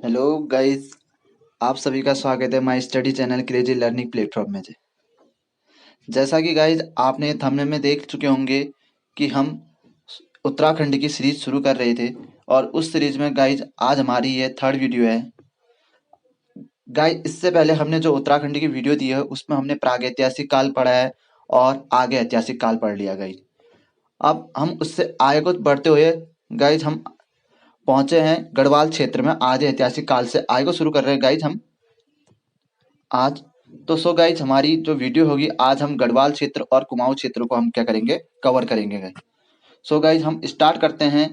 Hello guys. आप सभी का स्वागत है my study channel crazy learning platform में। जैसा कि गाइस आपने थंबनेल में देख चुके होंगे कि हम उत्तराखंड की सीरीज शुरू कर रहे थे और उस सीरीज में गाइस आज हमारी ये थर्ड वीडियो है। गाइस इससे पहले हमने जो उत्तराखंड की वीडियो दी है उसमें हमने प्रागैतिहासिक काल पढ़ा है और आगे ऐतिहासिक काल पढ़ लिया गाइस। अब हम उससे आगे को बढ़ते हुए गाइस हम पहुंचे हैं गढ़वाल क्षेत्र में। आधे ऐतिहासिक काल से आगे को शुरू कर रहे हैं गाइस हम आज। तो सो गाइज हमारी जो वीडियो होगी आज हम गढ़वाल क्षेत्र और कुमाऊं क्षेत्र को हम क्या करेंगे, कवर करेंगे गाइज। सो गाइज हम स्टार्ट करते हैं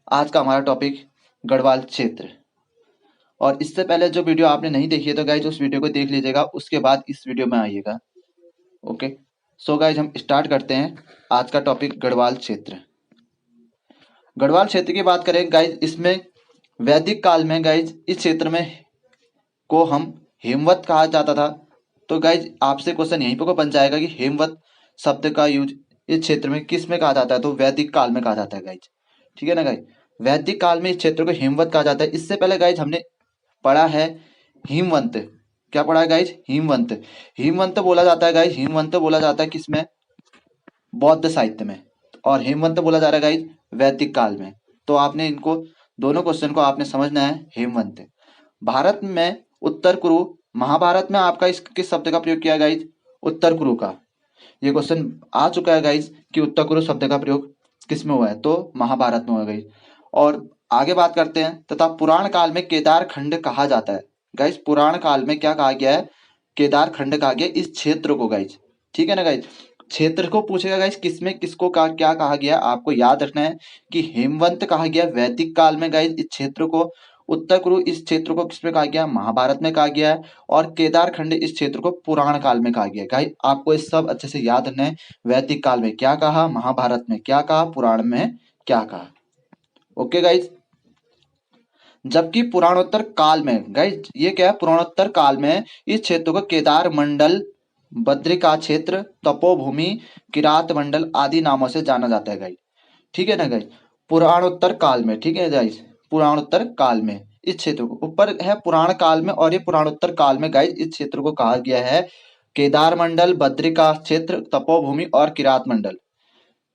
आज का हमारा टॉपिक गढ़वाल क्षेत्र। और इससे पहले जो वीडियो आपने नहीं देखी है तो गाइज उस वीडियो को देख लीजिएगा, उसके बाद इस वीडियो में आइएगा। ओके। सो गाइज हम स्टार्ट करते हैं आज का टॉपिक गढ़वाल क्षेत्र। गढ़वाल क्षेत्र की बात करें गाइज, इसमें वैदिक काल में गाइज इस क्षेत्र में को हम हेमवत कहा जाता था। तो गाइज आपसे क्वेश्चन यहीं पर को बन जाएगा कि हेमवत शब्द का यूज इस क्षेत्र में किस में कहा जाता है, तो वैदिक काल में कहा जाता है गाइज। ठीक है ना गाइज, वैदिक काल में इस क्षेत्र को हेमवत कहा जाता है। इससे पहले गाइज हमने पढ़ा है हिमवंत। क्या पढ़ा है गाइज? हिमवंत। हिमवंत बोला जाता है गाइज, हिमवंत बोला जाता है किसमें? बौद्ध साहित्य में। और हेमवंत बोला जा रहा है गाइज वैदिक काल में। तो आपने इनको दोनों क्वेश्चन को आपने समझना है। हेमवंत भारत में उत्तर कुरु, महाभारत में आपका इस किस शब्द का प्रयोग किया गाइज? उत्तर कुरु का। ये क्वेश्चन आ चुका है गाइज कि उत्तर कुरु शब्द का प्रयोग किस में हुआ है, तो महाभारत में हुआ गाइज। और आगे बात करते हैं, तथा पुराण काल में केदार खंड कहा जाता है। गाइज पुराण काल में क्या कहा गया है? केदार खंड कहा गया इस क्षेत्र को गाइज। ठीक है ना गाइज, क्षेत्र को पूछेगा गाइज किसमें किसको का क्या कहा गया, आपको याद रखना है कि हेमवंत कहा गया वैदिक काल में गाइज इस क्षेत्र को। उत्तर कुरु इस क्षेत्र को किसमें कहा गया? महाभारत में कहा गया है। और केदार खंड इस क्षेत्र को पुराण काल में कहा गया है। गाइज आपको ये सब अच्छे से याद रखना है। वैदिक काल में क्या कहा, महाभारत में क्या कहा, पुराण में क्या कहा। Okay guys. जबकि पुराणोत्तर काल में गाइज ये क्या है? पुराणोत्तर काल में इस क्षेत्र को केदार मंडल, बद्रिका क्षेत्र, तपोभूमि, किरात मंडल आदि नामों से जाना जाता है गाइज। ठीक है ना गाइज, पुराणोत्तर काल में। ठीक है गाइज, पुराणोत्तर काल में इस क्षेत्र को, ऊपर है पुराण काल में और ये पुराणोत्तर काल में गाइज इस क्षेत्र को कहा गया है केदार मंडल, बद्रिका क्षेत्र, तपोभूमि और किरात मंडल।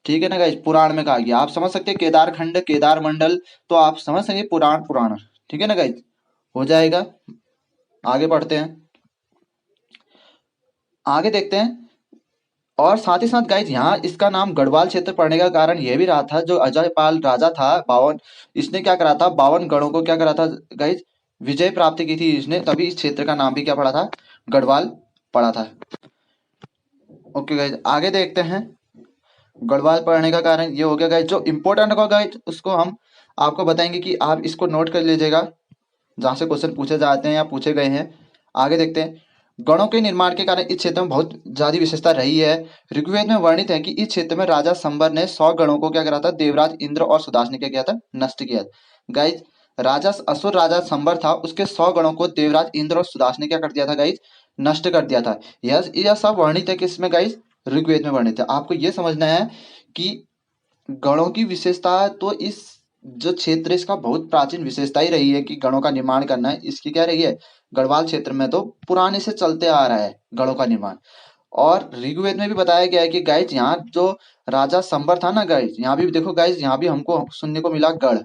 ठीक है ना गाइज, पुराण में कहा गया। आप समझ सकते हैं केदार खंड, केदार मंडल, तो आप समझ सकते पुराण पुराण। ठीक है ना गाइज, हो जाएगा। आगे बढ़ते हैं, आगे देखते हैं। और साथ ही साथ गाइज यहाँ इसका नाम गढ़वाल क्षेत्र पड़ने का कारण यह भी रहा था, जो अजयपाल राजा था 52, इसने क्या करा था? 52 गणों को क्या करा था गाइज? विजय प्राप्त की थी इसने, तभी इस क्षेत्र का नाम भी क्या पड़ा था? गढ़वाल पड़ा था। ओके गाइज, आगे देखते हैं। गढ़वाल पढ़ने का कारण ये हो गया गाइज। जो इंपॉर्टेंट होगा गाइज उसको हम आपको बताएंगे कि आप इसको नोट कर लीजिएगा, जहाँ से क्वेश्चन पूछे जाते हैं या पूछे गए हैं। आगे देखते हैं। गणों के निर्माण के कारण इस क्षेत्र में बहुत ज्यादा विशेषता रही है। ऋग्वेद में वर्णित है कि इस क्षेत्र में राजा संबर ने 100 गणों को क्या करा था? देवराज इंद्र और सुदास ने क्या किया था? नष्ट किया। गाइज राजा असुर राजा संबर था, उसके 100 गणों को देवराज इंद्र और सुदास ने क्या कर दिया था गाइज? नष्ट कर दिया था। यह सब वर्णित है किसमें गाइज? ऋग्वेद में वर्णित है। आपको यह समझना है कि गणों की विशेषता, तो इस जो क्षेत्र इसका बहुत प्राचीन विशेषता ही रही है कि गणों का निर्माण करना है, इसकी क्या रही है? गढ़वाल क्षेत्र में तो पुराने से चलते आ रहा है गणों का निर्माण। और ऋग्वेद में भी बताया गया है कि गाइज यहाँ जो राजा संबर था ना गाइज, यहाँ भी देखो गाइज, यहाँ भी हमको सुनने को मिला गढ़।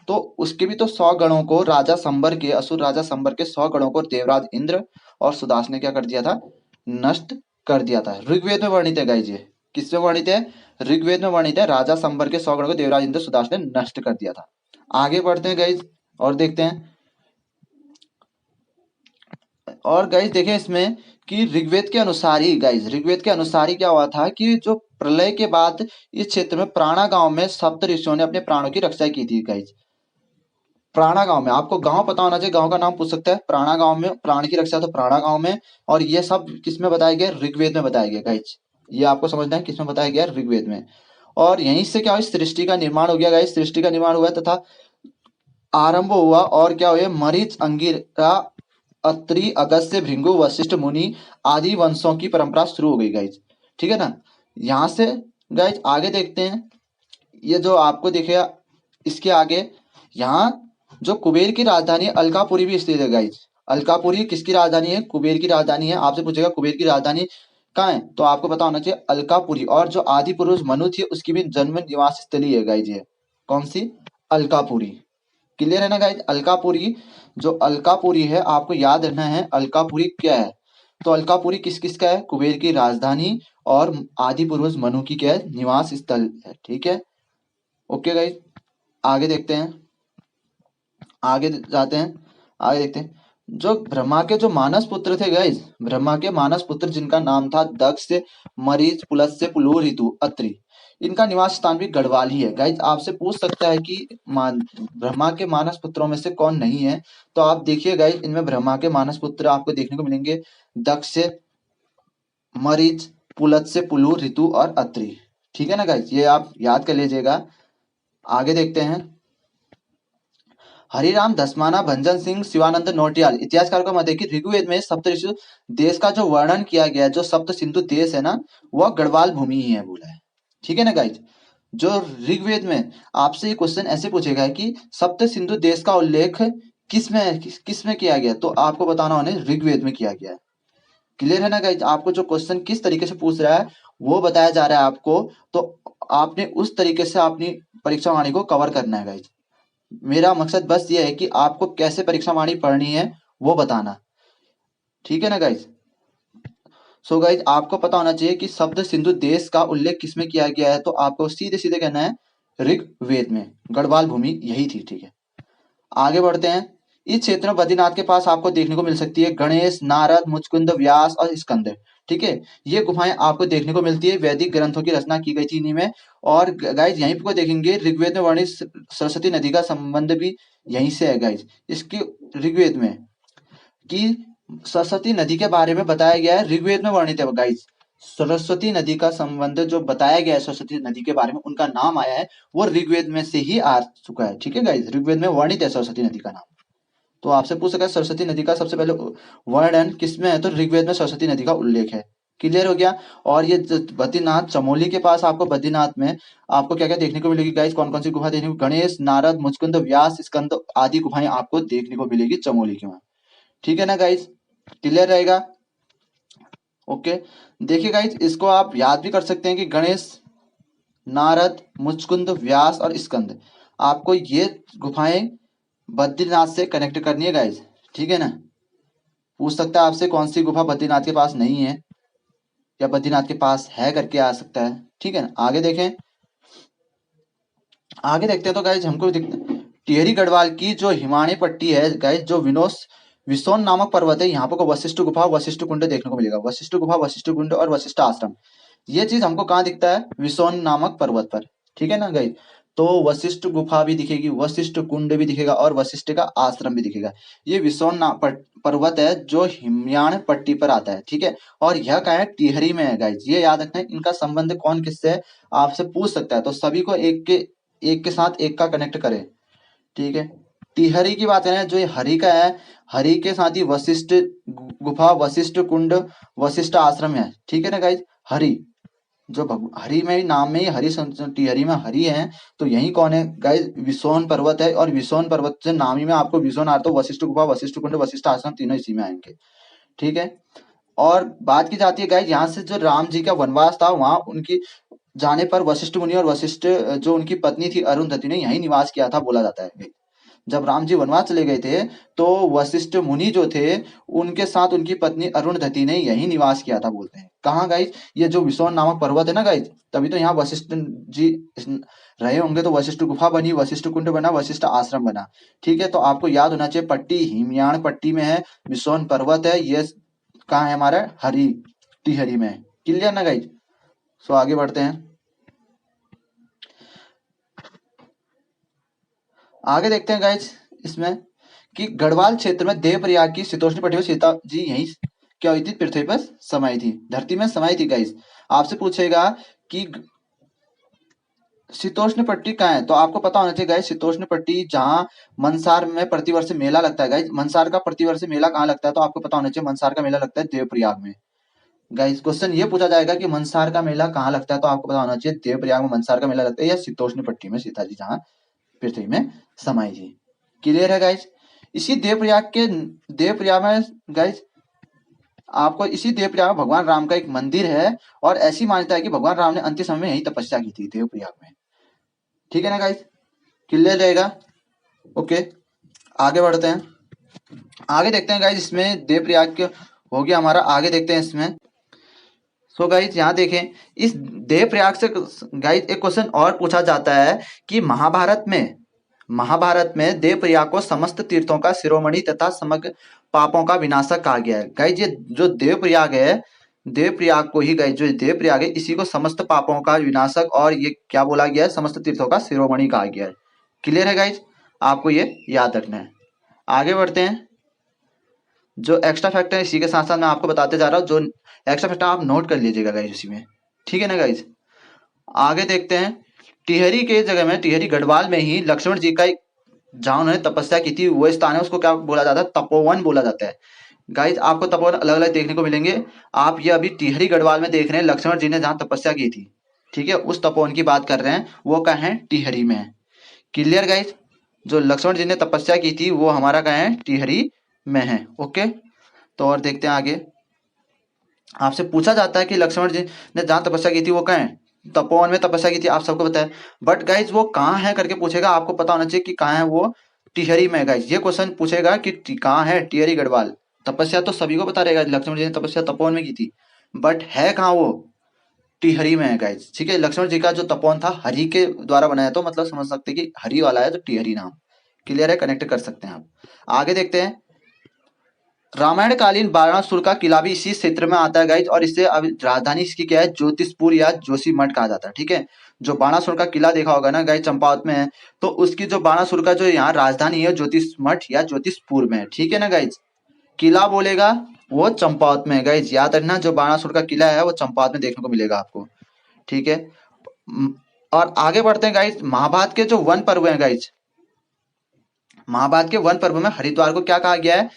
तो उसके भी तो 100 गणों को राजा संबर के, असुर राजा संबर के 100 गणों को देवराज इंद्र और सुदास ने क्या कर दिया था? नष्ट कर दिया था। ऋग्वेद में वर्णित है गाइज ये। किसमें वर्णित है? ऋग्वेद में वर्णित है। राजा संबर के 100 गणों को देवराज इंद्र सुदास ने नष्ट कर दिया था। आगे बढ़ते हैं गाइज और देखते हैं। और गाइज देखें इसमें कि ऋग्वेद के अनुसार ही गाइज, ऋग्वेद के अनुसार ही क्या हुआ था कि जो प्रलय के बाद इस क्षेत्र में प्राणा गांव में सप्त ऋषियों ने अपने प्राणों की रक्षा की थी गाइज। प्राणा गांव में, आपको गांव पता होना चाहिए, गांव का नाम पूछ सकता है। प्राणा गांव में प्राण की रक्षा तो प्राणा गांव में। और ये सब किसमें बताया गया? ऋग्वेद में बताया गया गाइज। ये आपको समझना है किसमें बताया गया? ऋग्वेद में। और यहीं से क्या हुआ? सृष्टि का निर्माण हो गया गाइज। सृष्टि का निर्माण हुआ तथा आरंभ हुआ। और क्या हुआ? मरीच, अंगिरा, अत्रि, अगस्त्य, भृगु, वशिष्ठ मुनि आदि वंशों की परंपरा शुरू हो गई गाइज। ठीक है ना। यहाँ से गाइज आगे देखते हैं। ये जो आपको दिखेगा इसके आगे, यहाँ जो कुबेर की राजधानी अलकापुरी भी स्थित है गाइज। अलकापुरी किसकी राजधानी है? कुबेर की राजधानी है। आपसे पूछेगा कुबेर की राजधानी कहाँ है, तो आपको पता होना चाहिए अलकापुरी। और जो आदि पुरुष मनु थी उसकी भी जन्म निवास स्थली है गाइज ये। कौन सी? अलकापुरी। क्लियर है ना गाइज? अलकापुरी, जो अलकापुरी है आपको याद रखना है अलकापुरी क्या है। तो अलकापुरी किस किस का है? कुबेर की राजधानी और आदि पूर्वज मनु की क्या है? निवास स्थल है। ठीक है, ओके गाइज। आगे देखते हैं, आगे जाते हैं, आगे देखते हैं। जो ब्रह्मा के जो मानस पुत्र थे गाइज, ब्रह्मा के मानस पुत्र जिनका नाम था दक्ष, मरीच, पुलस्त्य, पुलूर, ऋतु, अत्रि, इनका निवास स्थान भी गढ़वाल ही है। गाइज आपसे पूछ सकता है कि ब्रह्मा के मानस पुत्रों में से कौन नहीं है, तो आप देखिए गाइज इनमें ब्रह्मा के मानस पुत्र आपको देखने को मिलेंगे दक्ष, मरीच, पुलत्स्य, पुलूर, ऋतु और अत्रि। ठीक है ना गाइज, ये आप याद कर लीजिएगा। आगे देखते हैं। हरिराम धस्माना, भंजन सिंह, शिवानंद नौटियाल, इतिहासकार का मत है कि ऋग्वेद में सप्त ऋषि देश का जो वर्णन किया गया है, जो सप्त सिंधु देश है ना, वह गढ़वाल भूमि ही है बोला है। ठीक है ना गाइज, जो ऋग्वेद में आपसे ये क्वेश्चन ऐसे पूछेगा कि सप्त सिंधु देश का उल्लेख किस में किया गया, तो आपको बताना होने ऋग्वेद में किया गया है। क्लियर है ना गाइज? आपको जो क्वेश्चन किस तरीके से पूछ रहा है वो बताया जा रहा है आपको, तो आपने उस तरीके से अपनी परीक्षा वाणी को कवर करना है गाइज। मेरा मकसद बस ये है कि आपको कैसे परीक्षा वाणी पढ़नी है वो बताना। ठीक है ना गाइज? सो गाइज आपको पता होना चाहिए कि शब्द सिंधु देश का उल्लेख किसमें किया गया है, तो आपको सीधे सीधे कहना है ऋग्वेद में, गढ़वाल भूमि यही थी। ठीक है, आगे बढ़ते हैं। इस क्षेत्र में बद्रीनाथ के पास आपको देखने को मिल सकती है गणेश, नारद, मुचकुंद, व्यास और स्कंद। ठीक है, ये गुफाएं आपको देखने को मिलती है। वैदिक ग्रंथों की रचना की गई थी इन्हीं में। और गाइज यहीं पर देखेंगे ऋग्वेद में वर्णित सरस्वती नदी का संबंध भी यहीं से है गाइज। इसके ऋग्वेद में कि सरस्वती नदी के बारे में बताया गया है, ऋग्वेद में वर्णित है गाइज। सरस्वती नदी का संबंध जो बताया गया है सरस्वती नदी के बारे में, उनका नाम आया है वो ऋग्वेद में से ही आ चुका है। ठीक है गाइज, ऋग्वेद में वर्णित है सरस्वती नदी का नाम। तो आपसे पूछ सका सरस्वती नदी का सबसे पहले वर्णन किसमें है, तो ऋग्वेद में सरस्वती नदी का उल्लेख है। क्लियर हो गया? और ये बद्रीनाथ चमोली के पास आपको बद्रीनाथ में आपको क्या क्या देखने को मिलेगी गाइज? कौन कौन सी गुफा देखने को? गणेश, नारद, मुचकुंद, व्यास, स्कंद आदि गुफाएं आपको देखने को मिलेगी चमोली के वहां। ठीक है ना गाइज, क्लियर रहेगा? ओके, देखिए गाइज इसको आप याद भी कर सकते हैं कि गणेश, नारद, मुचकुंद, व्यास और स्कंद, आपको ये गुफाएं बद्रीनाथ से कनेक्ट करनी है गाइज। ठीक है ना? पूछ सकता है आपसे कौन सी गुफा बद्रीनाथ के पास नहीं है या बद्रीनाथ के पास है करके आ सकता है। ठीक है ना? आगे देखें, आगे देखते हैं। तो गाइज हमको टिहरी गढ़वाल की जो हिमानी पट्टी है गाइज, जो विसोन नामक पर्वत है, यहाँ पर वशिष्ठ गुफा, वशिष्ठ कुंड देखने को मिलेगा। वशिष्ठ गुफा, वशिष्ठ कुंड और वशिष्ठ आश्रम, ये चीज हमको कहाँ दिखता है? विसोन नामक पर्वत पर। ठीक है ना गाइज? तो वशिष्ठ गुफा भी दिखेगी, वशिष्ठ कुंड भी दिखेगा और वशिष्ठ का आश्रम भी दिखेगा। ये पर्वत है जो हिमयान पट्टी पर आता है। ठीक है, और यह कहाँ है? टिहरी में है गाइज। ये याद रखना है, इनका संबंध कौन किससे है आपसे पूछ सकता है, तो सभी को एक के साथ एक का कनेक्ट करें। ठीक है, टिहरी की बात करें, जो ये हरि का है, हरि के साथ ही वशिष्ठ गुफा, वशिष्ठ कुंड, वशिष्ठ आश्रम है। ठीक है ना गाइज? हरि, जो हरि में ही नाम में ही टिहरी में हरि है, तो यही कौन है गाइज? विसोन पर्वत है। और विसोन पर्वत से नाम ही में आपको विसोन आ तो वशिष्ठ गुफा, वशिष्ठ कुंड, वशिष्ठ आश्रम तीनों इसी में आएंगे। ठीक है, और बात की जाती है गाइज यहाँ से जो राम जी का वनवास था, वहां उनकी जाने पर वशिष्ठ मुनि और वशिष्ठ जो उनकी पत्नी थी अरुंधति ने यही निवास किया था बोला जाता है। जब राम जी वनवास चले गए थे तो वशिष्ठ मुनि जो थे उनके साथ उनकी पत्नी अरुंधति ने यही निवास किया था बोलते हैं। कहाँ गाइज? ये जो विसोन नामक पर्वत है ना गाइज, तभी तो यहाँ वशिष्ठ जी रहे होंगे। तो वशिष्ठ गुफा बनी, वशिष्ठ कुंड बना, वशिष्ठ आश्रम बना। ठीक है, तो आपको याद होना चाहिए पट्टी हिमयान पट्टी में है, विसोन पर्वत है, ये कहाँ है? हमारा हरि, टिहरी में है। क्लियर ना गाइज? सो आगे बढ़ते हैं, आगे देखते हैं गाइज इसमें कि गढ़वाल क्षेत्र में देवप्रयाग की शीतोष्ण पट्टी में सीता जी यहीं क्या हुई थी? पृथ्वी पर समाई थी, धरती में समाई थी गाइज। आपसे पूछेगा कि शीतोष्ण पट्टी कहाँ है, तो आपको पता होना चाहिए गाइज शीतोष्ण पट्टी जहाँ मंसार में प्रतिवर्ष मेला लगता है गाइज। मंसार का प्रतिवर्ष मेला कहाँ लगता है, तो आपको पता होना चाहिए मंसार का मेला लगता है देवप्रयाग में। गाइज क्वेश्चन ये पूछा जाएगा कि मंसार का मेला कहाँ लगता है, तो आपको पता होना चाहिए देवप्रयाग में मंसार का मेला लगता है या शीतोष्ण पट्टी में सीता जी जहाँ पृथ्वी में समाई थी। क्लियर है गाइज। इसी देवप्रयाग में गाइज आपको इसी देवप्रयाग में भगवान राम का एक मंदिर है, और ऐसी मान्यता है कि भगवान राम ने अंतिम समय में यही तपस्या की थी देवप्रयाग में। ठीक है ना गाइज, क्लियर रहेगा। ओके, आगे बढ़ते हैं। आगे देखते हैं गाइज, इसमें देवप्रयाग के हो गया हमारा। आगे देखते हैं इसमें। सो गाइज यहाँ देखें, इस देवप्रयाग से गाइज एक क्वेश्चन और पूछा जाता है कि महाभारत में देवप्रयाग को समस्त तीर्थों का शिरोमणि तथा समग्र पापों का विनाशक कहा गया है। गाइज ये जो देवप्रयाग है, देवप्रयाग को ही गाइज जो देवप्रयाग है इसी को समस्त पापों का विनाशक और ये क्या बोला गया है, समस्त तीर्थों का शिरोमणि कहा गया है। क्लियर है गाइज, आपको ये याद रखना है। आगे बढ़ते हैं। जो एक्स्ट्रा फैक्टर है इसी के साथ साथ मैं आपको बताते जा रहा हूँ, जो एक्स्ट्रा फैक्टर आप नोट कर लीजिएगा गाइज उसी में। ठीक है ना गाइज, आगे देखते हैं। टिहरी के जगह में, टिहरी गढ़वाल में ही लक्ष्मण जी का एक, जहाँ उन्होंने तपस्या की थी वो स्थान है, उसको क्या बोला जाता है, तपोवन बोला जाता है। गाइज आपको तपोवन अलग अलग देखने को मिलेंगे। आप ये अभी टिहरी गढ़वाल में देख रहे हैं, लक्ष्मण जी ने जहाँ तपस्या की थी, ठीक है, उस तपोवन की बात कर रहे हैं, वो कहाँ है, टिहरी में है। क्लियर गाइज, जो लक्ष्मण जी ने तपस्या की थी वो हमारा कहाँ है, टिहरी में है। ओके, तो और देखते हैं आगे। आपसे पूछा जाता है कि लक्ष्मण जी ने जहाँ तपस्या की थी वो कहाँ है, तपोवन में तपस्या की थी, आप सबको पता है। बट गाइज वो कहाँ है करके पूछेगा, आपको पता होना चाहिए कि कहाँ है वो, टिहरी में। गाइज ये क्वेश्चन पूछेगा कि कहाँ है टिहरी गढ़वाल। तपस्या तो सभी को पता रहेगा, लक्ष्मण जी ने तपस्या तपोवन में की थी, बट है कहाँ वो, टिहरी में है गाइज। ठीक है, लक्ष्मण जी का जो तपोवन था हरि के द्वारा बनाया, तो मतलब समझ सकते हैं कि हरि वाला है तो टिहरी नाम। क्लियर है, कनेक्ट कर सकते हैं आप। आगे देखते हैं। रामायण कालीन बाणासुर का किला भी इसी क्षेत्र में आता है गाइज, और इससे राजधानी इसकी क्या है, ज्योतिषपुर या जोशीमठ कहा जाता है। ठीक है, जो बाणासुर का किला देखा होगा ना गाइज, चंपावत में है, तो उसकी जो बाणासुर का जो यहाँ राजधानी है ज्योतिषमठ या ज्योतिषपुर में है। ठीक है ना गाइज, किला बोलेगा वो चंपावत में है गाइज, याद रखना, जो बाणासुर का किला है वो चंपावत में देखने को मिलेगा आपको। ठीक है, और आगे बढ़ते हैं गाइज। महाभारत के जो वन पर्व है गाइज, महाभारत के वन पर्व में हरिद्वार को क्या कहा गया है,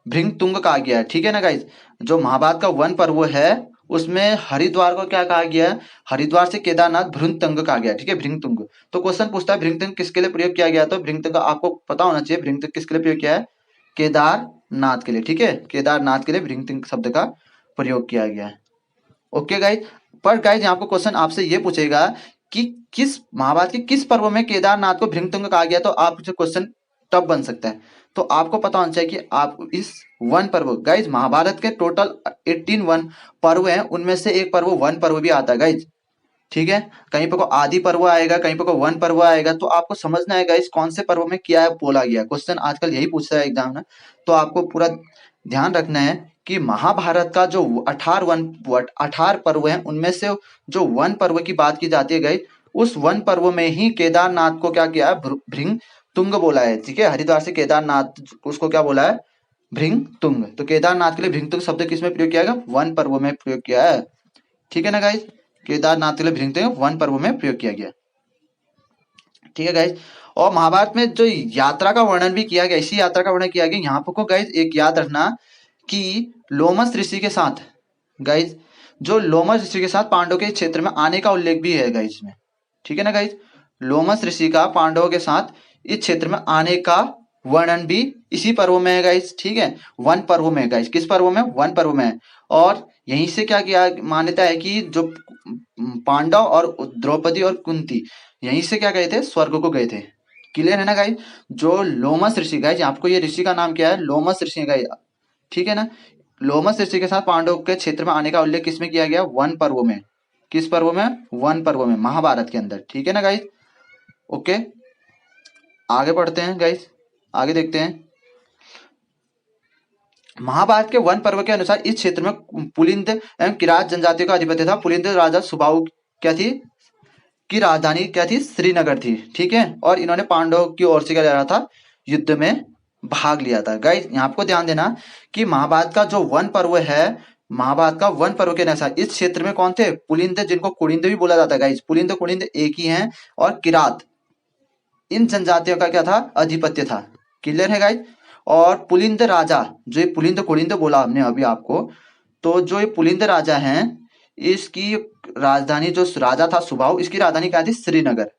भृंगतुंग कहा गया है। ठीक है ना गाइज, जो महाभारत का वन पर्व है उसमें हरिद्वार को क्या कहा गया है, हरिद्वार से केदारनाथ भृंगतुंग कहा गया है। ठीक है, भृंगतुंग। तो क्वेश्चन पूछता है भृंगतुंग किसके लिए प्रयोग किया गया, तो भृंगतुंग आपको पता होना चाहिए, भृंगतुंग किसके लिए प्रयोग किया है, केदारनाथ के लिए। ठीक है, केदारनाथ के लिए भृंगतुंग शब्द का प्रयोग किया गया है। ओके गाइज, पर गाइज यहाँ आपको क्वेश्चन आपसे ये पूछेगा कि किस महाभारत के किस पर्व में केदारनाथ को भृंगतुंग कहा गया, तो आप क्वेश्चन टफ बन सकता है। तो आपको पता होना चाहिए कि आप इस वन पर्व, गाइज महाभारत के टोटल 18 वन पर्व हैं, उनमें से एक पर्व वन पर्व भी आता है गाइज। ठीक है, कहीं पे को आदि पर्व आएगा, कहीं पे को वन पर्व आएगा, तो आपको समझना है गाइज कौन से पर्व में क्या है बोला गया। क्वेश्चन आजकल यही पूछता है एग्जाम में, तो आपको पूरा ध्यान रखना है कि महाभारत का जो 18 पर्व हैं उनमें से जो वन पर्व की बात की जाती है गाइज, उस वन पर्व में ही केदारनाथ को क्या किया है, भृंग तुंग बोला है। ठीक है, हरिद्वार से केदारनाथ उसको क्या बोला है, भृंग तुंग। तो केदारनाथ के लिए भृंग तुंग शब्द किसमें प्रयोग किया गया, वन पर्व में प्रयोग किया है। ठीक है ना गाइज, केदारनाथ के लिए भृंग तुंग वन पर्व में प्रयोग किया गया। ठीक है गाइज, और महाभारत में जो यात्रा का वर्णन भी किया गया, इसी यात्रा का वर्णन किया गया। यहाँ पर को गाइज एक याद रखना कि लोमस ऋषि के साथ गाइज, जो लोमस ऋषि के साथ पांडव के क्षेत्र में आने का उल्लेख भी है गाइज में। ठीक है ना गाइज, लोमस ऋषि का पांडवों के साथ इस क्षेत्र में आने का वर्णन भी इसी पर्व में है गाइज। ठीक है, वन पर्व में है गाइज, किस पर्व में, वन पर्व में है। और यहीं से क्या किया मान्यता है कि जो पांडव और द्रौपदी और कुंती यहीं से क्या गए थे, स्वर्ग को गए थे। क्लियर है ना गाइज, जो लोमस ऋषि गाइज, आपको ये ऋषि का नाम क्या है, लोमस ऋषि गाइज। ठीक है ना, लोमस ऋषि के साथ पांडव के क्षेत्र में आने का उल्लेख किसमें किया गया, वन पर्व में। किस पर्व में, वन पर्व में, महाभारत के अंदर। ठीक है ना गाइज, ओके, आगे बढ़ते हैं गाइज। आगे देखते हैं। महाभारत के वन पर्व के अनुसार इस क्षेत्र में पुलिंद एवं किरात जनजातियों का अधिपत्य था। पुलिंद राजा सुबाहु क्या थी, की राजधानी क्या थी, श्रीनगर थी। ठीक है, और इन्होंने पांडवों की ओर से क्या रहा था, युद्ध में भाग लिया था। गाइज यहाँ आपको ध्यान देना कि महाभारत का जो वन पर्व है, महाभारत का वन पर्व के अनुसार इस क्षेत्र में कौन थे, पुलिंद, जिनको कुड़िंद भी बोला जाता है गाइज, पुलिंद कुड़िंद एक ही हैं, और किरात, इन जनजातियों का क्या था, अधिपत्य था। क्लियर है गाइज, और पुलिंद राजा, जो ये पुलिंद कुड़िंद बोला हमने अभी आपको, तो जो ये पुलिंद राजा हैं, इसकी राजधानी, जो राजा था सुबाहु, इसकी राजधानी क्या थी, श्रीनगर।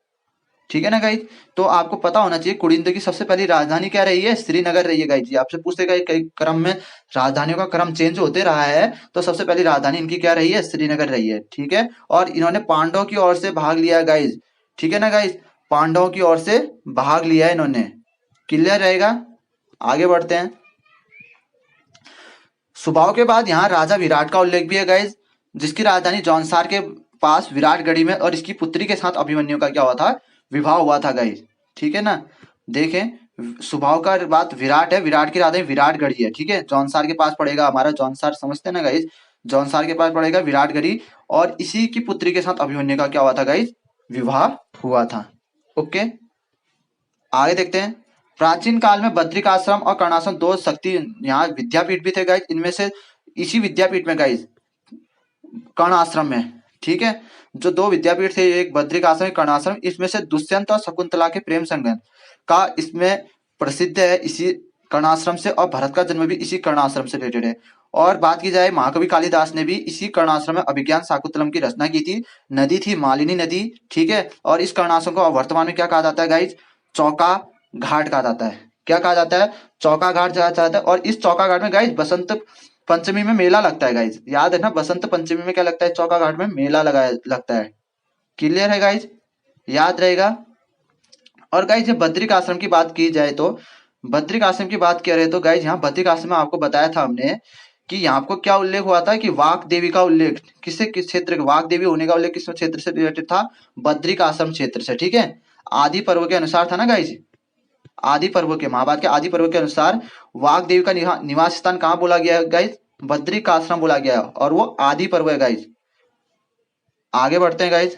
ठीक है ना गाइज। तो आपको पता होना चाहिए कुड़िंद की सबसे पहली राजधानी क्या रही है, श्रीनगर रही है गाइज। जी आपसे पूछेगा कई क्रम में राजधानियों का क्रम चेंज होते रहा है, तो सबसे पहली राजधानी इनकी क्या रही है, श्रीनगर रही है। ठीक है, और इन्होंने पांडवों की ओर से भाग लिया गाइज। ठीक है ना गाइज, पांडवों की ओर से भाग लिया है इन्होंने। क्लियर रहेगा, आगे बढ़ते हैं। सुबाव के बाद यहाँ राजा विराट का उल्लेख भी है गाइज, जिसकी राजधानी जौनसार के पास विराटगढ़ी में, और इसकी पुत्री के साथ अभिमन्यु का क्या हुआ था, विवाह हुआ था गाइज। ठीक है ना, देखें सुबाव का बात विराट है, विराट की राजधानी विराटगढ़ी है। ठीक है, जौनसार के पास पड़ेगा हमारा, जौनसार समझते हैं ना गाइज, जौनसार के पास पड़ेगा विराटगढ़ी, और इसी की पुत्री के साथ अभिमन्यु का क्या हुआ था गाइज, विवाह हुआ था। ओके, आगे देखते हैं। प्राचीन काल में बद्रिक आश्रम और कर्णाश्रम दो शक्ति यहाँ विद्यापीठ भी थे गाइज। इनमें से इसी विद्यापीठ में गाइज कर्ण आश्रम में, ठीक है, जो दो विद्यापीठ थे, एक बद्रिक आश्रम एक कर्ण आश्रम, इसमें से दुष्यंत और शकुंतला के प्रेम संबंध का इसमें प्रसिद्ध है इसी कर्ण आश्रम से, और भरत का जन्म भी इसी कर्ण आश्रम से रिलेटेड है। और बात की जाए, महाकवि कालिदास ने भी इसी कर्ण आश्रम में अभिज्ञान शाकुंतलम की रचना की थी। नदी थी मालिनी नदी। ठीक है, और इस कर्ण आश्रम को वर्तमान में क्या कहा जाता है गाइज, चौका घाट कहा जाता है। क्या कहा जाता है, चौका घाट कहा जाता है। और इस चौका घाट में गाइज बसंत पंचमी में मेला लगता है गाइज, याद है ना, बसंत पंचमी में क्या लगता है, चौका घाट में मेला लगाया लगता है। क्लियर है गाइज, याद रहेगा। और गाइज ये बद्रिक आश्रम की बात की जाए तो, बद्रिक आश्रम की बात कर रहे तो गाइज यहाँ बद्रिक आश्रम में आपको बताया था हमने कि यहाँ आपको क्या उल्लेख हुआ था कि वाक देवी का उल्लेख किससे, किस क्षेत्र के, वाक देवी होने का उल्लेख किस क्षेत्र से रिलेटेड था, बद्रिक आश्रम क्षेत्र से। ठीक है, आदि पर्व के अनुसार था ना गाइज, आदि पर्व के, महाभारत के आदि पर्व के अनुसार वाग देवी का निवास स्थान कहाँ बोला गया है गाइज, बद्रिक आश्रम बोला गया है, और वो आदि पर्व है गाइज। आगे बढ़ते हैं गाइज।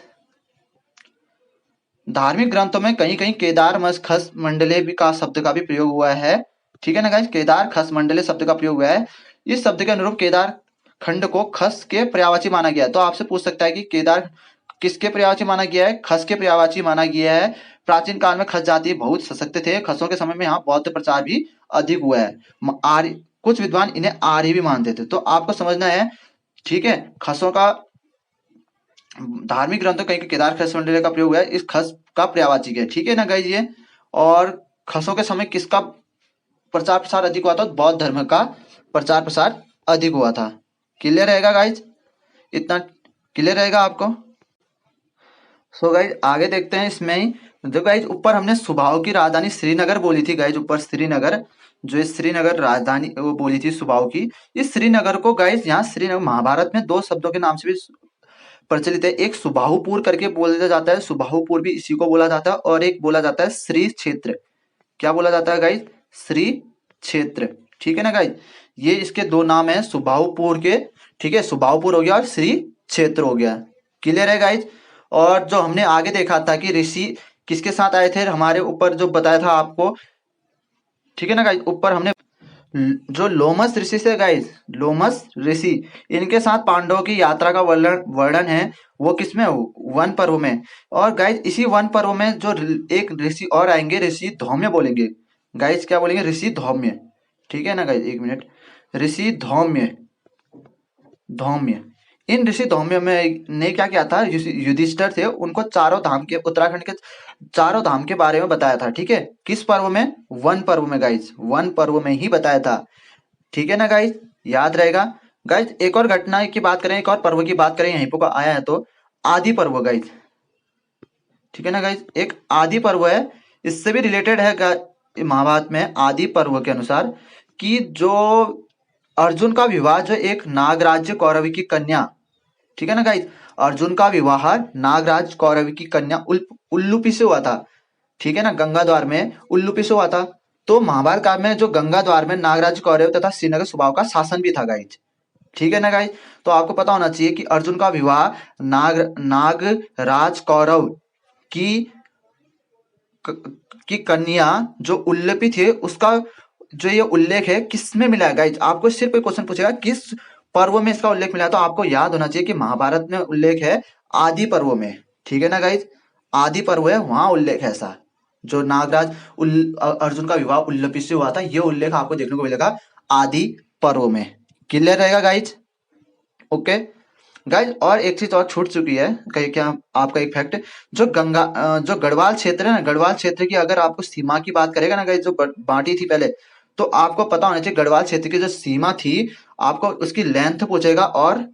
धार्मिक ग्रंथों में कहीं कहीं केदार मस खस मंडले भी का शब्द का भी प्रयोग हुआ है। ठीक है ना गाइज, केदार खस मंडले शब्द का प्रयोग हुआ है। इस शब्द के अनुरूप केदार खंड को खस के पर्यायवाची माना गया है। तो आपसे पूछ सकता है कि केदार किसके पर्यायवाची माना गया है, खस के पर्यायवाची माना गया है। प्राचीन काल में खस जाति बहुत सशक्त थे, खसों के समय में यहाँ बौद्ध प्रचार भी अधिक हुआ है। आर्य, कुछ विद्वान इन्हें आर्य भी मानते थे। तो आपको समझना है, ठीक है, खसों का धार्मिक ग्रंथों कहीं केदार खस मंडले का प्रयोग हुआ है, इस खस का पर्यायवाची है। ठीक है ना गाइज ये, और खसों के समय किसका प्रचार प्रसार अधिक हुआ था, बौद्ध धर्म का प्रचार प्रसार अधिक हुआ था। क्लियर रहेगा गाइज, इतना क्लियर रहेगा आपको। सो गाइज आगे देखते हैं इसमें ही, जो गाइज ऊपर हमने सुबाहु की राजधानी श्रीनगर बोली थी गाइज, ऊपर श्रीनगर, जो श्रीनगर राजधानी वो बोली थी सुबाहु की। इस श्रीनगर को गाइज यहाँ श्रीनगर महाभारत में दो शब्दों के नाम से भी प्रचलित है, एक सुबाहुपुर करके बोला जाता है, सुबाहुपुर भी इसी को बोला जाता है, और एक बोला जाता है श्री क्षेत्र। क्या बोला जाता है गाइज, श्री क्षेत्र। ठीक है ना गाइज, ये इसके दो नाम है सुबाहुपुर के। ठीक है, सुबाहुपुर हो गया और श्री क्षेत्र हो गया। क्लियर है गाइज। और जो हमने आगे देखा था कि ऋषि किसके साथ आए थे, हमारे ऊपर जो बताया था आपको, ठीक है ना गाइज, ऊपर हमने जो लोमस ऋषि से गाइज, लोमस ऋषि, इनके साथ पांडवों की यात्रा का वर्णन है, वो किसमें, वन पर्व में। और गाइज इसी वन पर्व में जो एक ऋषि और आएंगे, ऋषि धौम्य बोलेंगे गाइज, क्या बोलेंगे, ऋषि धौम्य। ठीक है ना गाइज, एक मिनट, ऋषि धौम्य, धौम्य। इन ऋषि धौम्य में ने क्या किया था, युधिष्ठिर थे, उनको चारों धाम के, उत्तराखंड के चारों धाम के बारे में बताया था। ठीक है, किस पर्व में, वन पर्व में गाइज, वन पर्व में ही बताया था। ठीक है ना गाइज, याद रहेगा। गाइज एक और घटना की बात करें, एक और पर्व की बात करें, यहीं पर आया है तो आदि पर्व गाइज। ठीक है ना गाइज, एक आदि पर्व है, इससे भी रिलेटेड है महाभारत में आदि पर्व के अनुसार, कि जो अर्जुन का विवाह जो एक नागराज्य कौरवी की कन्या, ठीक है ना गाइज, अर्जुन का विवाह नागराज कौरवी की कन्या उल्लूपी से हुआ था। ठीक है ना, गंगा द्वार में उल्लूपी से हुआ था। तो महाभारत काल में जो गंगा द्वार में नागराज कौरव तथा श्रीनगर सुबाहु का शासन भी था गाइज। ठीक है ना गाइज, तो आपको पता होना चाहिए कि अर्जुन का विवाह नागराज कौरव की कन्या जो उल्लूपी थे, उसका जो ये उल्लेख है किस में मिला है गाइज, आपको सिर्फ कोई क्वेश्चन पूछेगा किस पर्व में इसका उल्लेख मिला, तो आपको याद होना चाहिए कि महाभारत में उल्लेख है आदि पर्व में। ठीक है ना गाइज, आदि पर्व है, वहां उल्लेख है ऐसा, जो नागराज अर्जुन का विवाह उल्लूपी से हुआ था, ये उल्लेख आपको देखने को मिलेगा आदि पर्व में। क्लियर रहेगा गाइज, ओके। गाइज और एक चीज और छूट चुकी है, कहीं क्या आपका एक फैक्ट, जो जो गढ़वाल क्षेत्र है ना, गढ़वाल क्षेत्र की अगर आपको सीमा की बात करेगा ना गाइज, जो बांटी थी पहले, तो आपको पता होना चाहिए गढ़वाल क्षेत्र की जो सीमा थी, आपको उसकी लेंथ पूछेगा और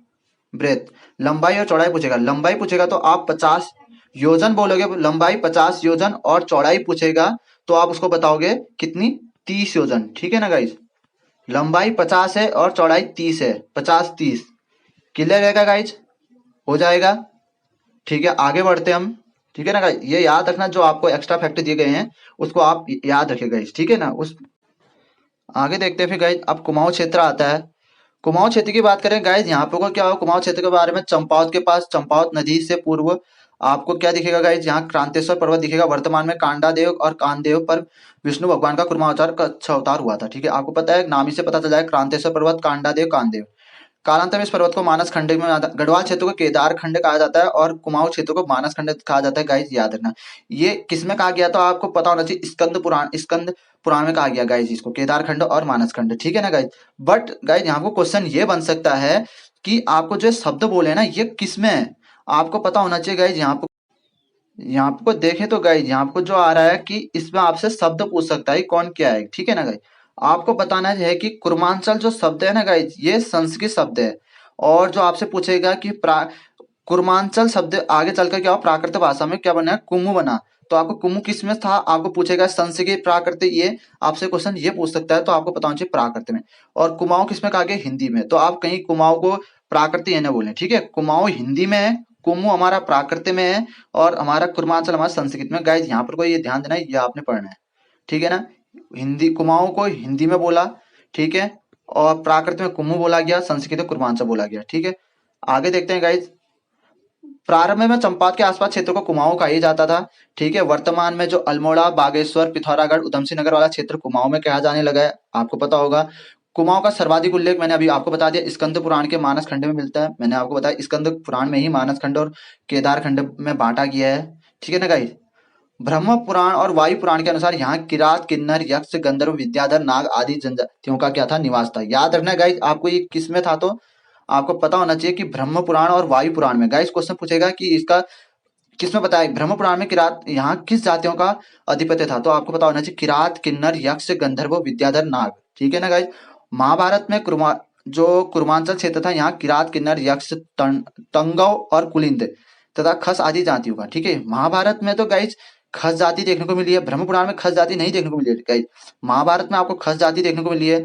ब्रेथ, लंबाई और चौड़ाई पूछेगा। लंबाई पूछेगा तो आप 50 योजन बोलोगे, लंबाई 50 योजन, और चौड़ाई पूछेगा तो आप उसको बताओगे कितनी, 30 योजन। ठीक है ना गाइज, लंबाई 50 है और चौड़ाई 30 है, 50 30, क्लियर रहेगा गाइज, हो जाएगा। ठीक है, आगे बढ़ते हैं हम। ठीक है ना गाइज, ये याद रखना, जो आपको एक्स्ट्रा फैक्टर दिए गए हैं उसको आप याद रखिए गाइज। ठीक है ना, उस आगे देखते हैं फिर गाइज। अब कुमाऊं क्षेत्र आता है। कुमाऊं क्षेत्र की बात करें गाइज, यहाँ पे को क्या हो, कुमाऊं क्षेत्र के बारे में, चंपावत के पास, चंपावत नदी से पूर्व आपको क्या दिखेगा गाइज, यहाँ क्रांतेश्वर पर्वत दिखेगा। वर्तमान में कांडादेव और कानदेव पर विष्णु भगवान का कुर्मावतार का अच्छा अवतार हुआ था। ठीक है, आपको पता है, नाम ही से पता चल जाए, क्रांतेश्वर पर्वत, कांडादेव, कानदेव। कालांतर में इस पर्वत को मानस खंड में गढ़वाल क्षेत्र को केदार खंड कहा जाता है और कुमाऊं क्षेत्र को मानस खंड कहा जाता है। गाइज याद रखना, ये किसमें कहा गया, तो आपको पता होना चाहिए, स्कंद पुराण में कहा गया गाइज, इसको केदार खंड और मानस खंड। ठीक है ना गाइज, बट गाइज यहाँ को क्वेश्चन ये बन सकता है कि आपको जो शब्द बोले ना, ये किसमें है, आपको पता होना चाहिए गाइज। यहाँ पे देखें तो गाइज, यहाँ पे जो आ रहा है कि इसमें आपसे शब्द पूछ सकता है, कौन क्या है। ठीक है ना गाइज, आपको बताना है कि कुर्मांचल जो शब्द है ना गाइज, ये संस्कृत शब्द है। और जो आपसे पूछेगा कि कुर्मांचल शब्द आगे चलकर क्या हो, प्राकृत भाषा में क्या बना है, कुमु बना, तो आपको कुमु किस में था, आपको पूछेगा संस्कृत, प्राकृत, ये आपसे क्वेश्चन ये पूछ सकता है, तो आपको पता होना चाहिए प्राकृत में। और कुमाऊं किस में कहा गया, हिंदी में, तो आप कहीं कुमाऊं को प्राकृत ये ना बोलें। ठीक है, कुमाऊं हिंदी में है, कुमु हमारा प्राकृत में है, और हमारा कुर्मांचल हमारा संस्कृत में। गाइज यहाँ पर कोई ये ध्यान देना है, ये आपने पढ़ना है। ठीक है ना, हिंदी कुमाऊं को हिंदी में बोला, ठीक है, और प्राकृत में कुमु बोला गया, संस्कृत में कुर्मांचल बोला गया। ठीक है, आगे देखते हैं गाइज। प्रारंभ में चंपावत के आसपास क्षेत्र को कुमाऊं कहा ही जाता था। ठीक है, वर्तमान में जो अल्मोड़ा, बागेश्वर, पिथौरागढ़, उधमसिंह नगर वाला क्षेत्र कुमाऊं में कहा जाने लगा है, आपको पता होगा। कुमाऊं का सर्वाधिक उल्लेख मैंने अभी आपको बता दिया, स्कंद पुराण के मानस खंड में मिलता है। मैंने आपको बताया स्कंद पुराण में ही मानस खंड और केदार खंड में बांटा गया है। ठीक है ना गाइस, ब्रह्म पुराण और वायु पुराण के अनुसार यहाँ किरात, किन्नर, यक्ष, गंधर्व, विद्याधर, नाग आदि जनजातियों का क्या था, निवास था। याद रखना गाइस, आपको ये किस में था, तो आपको पता होना चाहिए कि ब्रह्म पुराण और वायु पुराण में। गाइस क्वेश्चन पूछेगा कि इसका किसमें बताया, ब्रह्म पुराण में किरात, यहाँ किस जातियों का अधिपत्य था, तो आपको पता होना चाहिए किरात, किन्नर, यक्ष, गंधर्व, विद्याधर, नाग। ठीक है ना गाइस, महाभारत में जो कुर्मांचल क्षेत्र था, यहाँ किरात, किन्नर, यक्ष, तंगव और कुलिंद तथा खस आदि जातियों का। ठीक है, महाभारत में तो गाइस खस जाति देखने को मिली है, ब्रह्म पुराण में खस जाति नहीं देखने को मिली है गाइस। महाभारत में आपको खस जाति देखने को मिली है,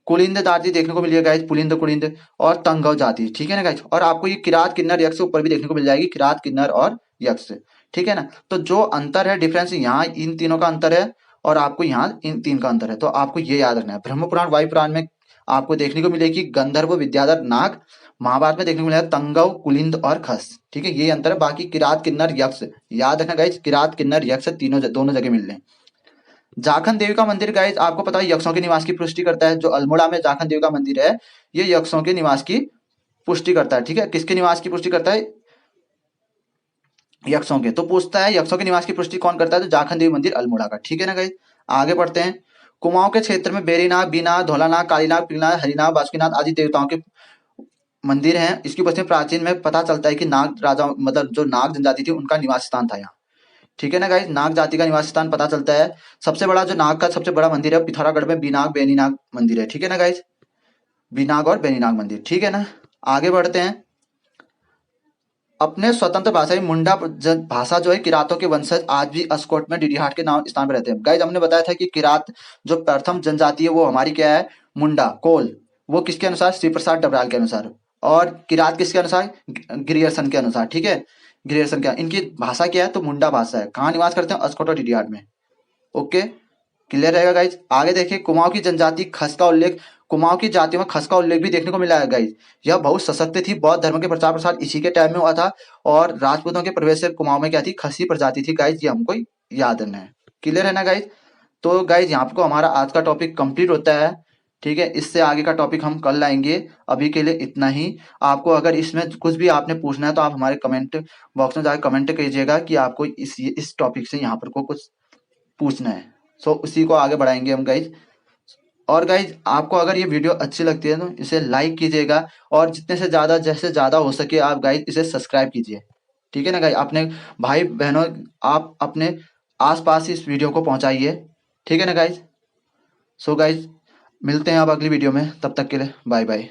कुलिंद जाति देखने को मिली है गाइस, पुलिंद, कुलिंद और तंगव जाति। ठीक है ना गाइस, और आपको ये किरात, किन्नर, यक्ष ऊपर भी देखने को मिल जाएगी, किरात, किन्नर और यक्ष। ठीक है ना, तो जो अंतर है, डिफरेंस, यहाँ इन तीनों का अंतर है और आपको यहाँ इन तीन का अंतर है, तो आपको ये याद रखना है। ब्रह्म पुराण, वायु पुराण में आपको देखने को मिलेगी गंधर्व, विद्याधर, नाग। महाभारत में देखने को मिलेगा तंगव, कुलिंद और खस। ठीक है, ये अंतर है। बाकी किरात, किन्नर, यक्ष याद रखना गाइस, किरात, किन्नर, यक्ष तीनों दोनों जगह मिल रहे हैं। जाखन देवी का मंदिर गाइस, आपको पता है यक्षों के निवास की पुष्टि करता है। जो अल्मोड़ा में जाखन देवी का मंदिर है, ये यक्षों के निवास की पुष्टि करता है। ठीक है, किसके निवास की पुष्टि करता है, यक्षों के। तो पूछता है यक्षों के निवास की पुष्टि कौन करता है, तो जाखन देवी मंदिर अल्मोड़ा का। ठीक है ना गाइस, आगे बढ़ते हैं। कुमाऊं के क्षेत्र में बेरीनाग, बीनाग, धौलानाग, कालीनाग, पीलनाग, हरिनाग, बासुकीनाथ आदि देवताओं के मंदिर हैं। इसकी उपस्थिति प्राचीन में पता चलता है कि नाग राजा, मतलब जो नाग जनजाति थी, उनका निवास स्थान था यहाँ। ठीक है ना गाइस, नाग जाति का निवास स्थान पता चलता है। सबसे बड़ा जो नाग का सबसे बड़ा मंदिर है पिथौरागढ़ में बीनाग, बेनीनाग मंदिर है। ठीक है ना गाइस, बीनाग और बेनीनाग मंदिर। ठीक है ना, आगे बढ़ते हैं। अपने स्वतंत्र भाषा में मुंडा भाषा जो है, किरातों के वंशज आज भी अस्कोट में डीडीहाट के नाम स्थान पर रहते हैं। गाइस हमने बताया था कि किरात जो प्रथम जनजाति है, वो हमारी क्या है, मुंडा, कोल, वो किसके अनुसार, श्री प्रसाद डबराल के अनुसार। और किरात किसके अनुसार, ग्रियर्सन के अनुसार। ठीक है, ग्रियर्सन क्या, इनकी भाषा क्या है, तो मुंडा भाषा है। कहाँ निवास करते हैं, अस्कोट और डीडीहाट में। ओके, क्लियर रहेगा गाइज। आगे देखिए, कुमाऊं की जनजाति खस का उल्लेख, कुमाऊं की जातियों में खस का उल्लेख भी देखने को मिला है गाइज। यह बहुत सशक्त थी, बौद्ध धर्म के प्रचार प्रसार इसी के टाइम में हुआ था, और राजपूतों के प्रवेश से कुमाऊं में क्या थी, खसी प्रजाति थी गाइज। ये हमको याद रखना है, क्लियर है ना गाइज। तो गाइज यहाँ को हमारा आज का टॉपिक कंप्लीट होता है। ठीक है, इससे आगे का टॉपिक हम कल लाएंगे। अभी के लिए इतना ही। आपको अगर इसमें कुछ भी आपने पूछना है, तो आप हमारे कमेंट बॉक्स में जाकर कमेंट कीजिएगा कि आपको इस टॉपिक से यहाँ पर को कुछ पूछना है। सो उसी को आगे बढ़ाएंगे हम गाइज। और गाइज आपको अगर ये वीडियो अच्छी लगती है तो इसे लाइक कीजिएगा, और जितने से ज़्यादा जैसे ज़्यादा हो सके आप गाइज इसे सब्सक्राइब कीजिए। ठीक है ना गाइज, अपने भाई बहनों, आप अपने आसपास इस वीडियो को पहुंचाइए। ठीक है ना गाइज। सो गाइज मिलते हैं आप अगली वीडियो में, तब तक के लिए बाय बाय।